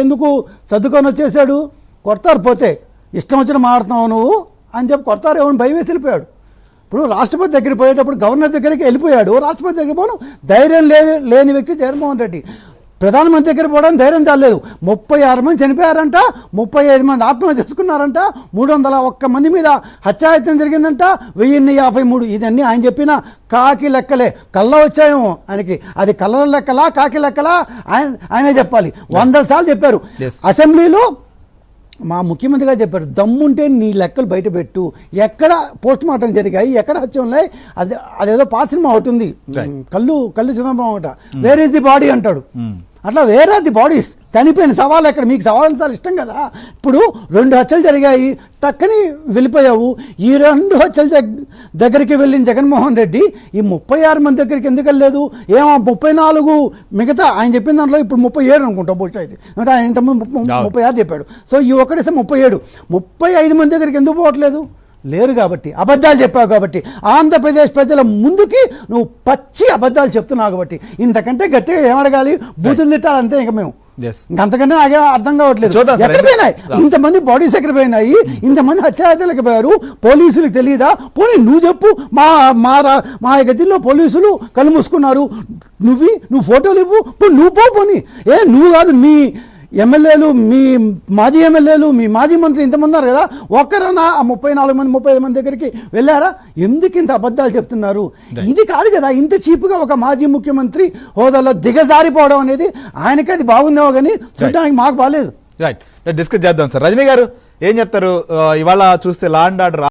ఎందుకు సర్దుకొని వచ్చేసాడు? కొడతారు పోతే, ఇష్టం వచ్చిన మాడుతున్నావు నువ్వు అని చెప్పి కొడతారు, ఏమని భయం వేసి వెళ్ళిపోయాడు. ఇప్పుడు రాష్ట్రపతి దగ్గరికి పోయేటప్పుడు గవర్నర్ దగ్గరికి వెళ్ళిపోయాడు, రాష్ట్రపతి దగ్గర పోను ధైర్యం లేని వ్యక్తి జగన్మోహన్ రెడ్డి. ప్రధానమంత్రి దగ్గర పోవడానికి ధైర్యం చాలేదు. 36 మంది చనిపోయారంట, 35 మంది ఆత్మహత్య చేసుకున్నారంట, 301 మంది మీద హత్యాయత్నం జరిగిందంట, 1053. ఇదన్నీ ఆయన చెప్పిన కాకి లెక్కలే. కళ్ళ వచ్చాయేమో ఆయనకి, అది కళ్ళ లెక్కలా కాకి లెక్కలా ఆయనే చెప్పాలి. 100 సార్లు చెప్పారు అసెంబ్లీలో. మా ముఖ్యమంత్రి గారు చెప్పారు, దమ్ముంటే నీ లెక్కలు బయట పెట్టు, ఎక్కడ పోస్ట్ మార్టం జరిగాయి, ఎక్కడ హత్య ఉన్నాయి, అదేదో పాత సినిమా ఒకటి ఉంది, కళ్ళు చిదంబరం ఒకట, వేర్ ఈజ్ ది బాడీ అంటాడు. అట్లా వేర్ ఆర్ ది బాడీస్, చనిపోయిన సవాళ్ళు ఎక్కడ? మీకు సవాళ్ళు చాలా ఇష్టం కదా. ఇప్పుడు 2 హత్యలు జరిగాయి, టక్కని వెళ్ళిపోయావు. ఈ 2 హత్యల దగ్గరికి వెళ్ళిన జగన్మోహన్ రెడ్డి ఈ 36 మంది దగ్గరికి ఎందుకు వెళ్ళలేదు? 34 మిగతా ఆయన చెప్పిన దాంట్లో ఇప్పుడు 37 అనుకుంటా బహుశా. ఇది అంటే ఆయన ఇంతకుముందు 36 చెప్పాడు. సో ఈ ఒక్కడిస్తే 37, 35 మంది దగ్గరికి ఎందుకు పోవట్లేదు? లేరు కాబట్టి, అబద్ధాలు చెప్పావు కాబట్టి, ఆంధ్రప్రదేశ్ ప్రజల ముందుకి నువ్వు పచ్చి అబద్ధాలు చెప్తున్నావు కాబట్టి. ఇంతకంటే గట్టిగా ఏమడగాలి? బూతులు తిట్టాలి అంతే. ఇంకా మేము ఇంకంతకంటే నాకే అర్థం కావట్లేదు. ఎక్కడ పోయినాయి ఇంతమంది బాడీస్? ఎక్కడ పోయినాయి ఇంతమంది? హత్యాయతలకు పోయారు, పోలీసులకు తెలియదా? పోనీ నువ్వు చెప్పు. మా గదిలో పోలీసులు కళ్ళు మూసుకున్నారు, నువ్వు ఫోటోలు ఇవ్వు, నువ్వు పోనీ. నువ్వు కాదు, మీ ఎమ్మెల్యేలు, మీ మాజీ ఎమ్మెల్యేలు, మీ మాజీ మంత్రి ఇంతమంది ఉన్నారు కదా, ఒక్కరన్నా ఆ 34 మంది 35 మంది దగ్గరికి వెళ్ళారా? ఎందుకు ఇంత అబద్ధాలు చెప్తున్నారు? ఇది కాదు కదా, ఇంత చీప్గా ఒక మాజీ ముఖ్యమంత్రి హోదాలో దిగజారిపోవడం అనేది. ఆయనకి అది బాగుందేమో కానీ చూడడానికి మాకు బాగాలేదు. రైట్, డిస్కస్ చేద్దాం సార్. రజనీ గారు ఏం చెప్తారు? ఇవాళ చూస్తే లా అండ్ ఆర్డర్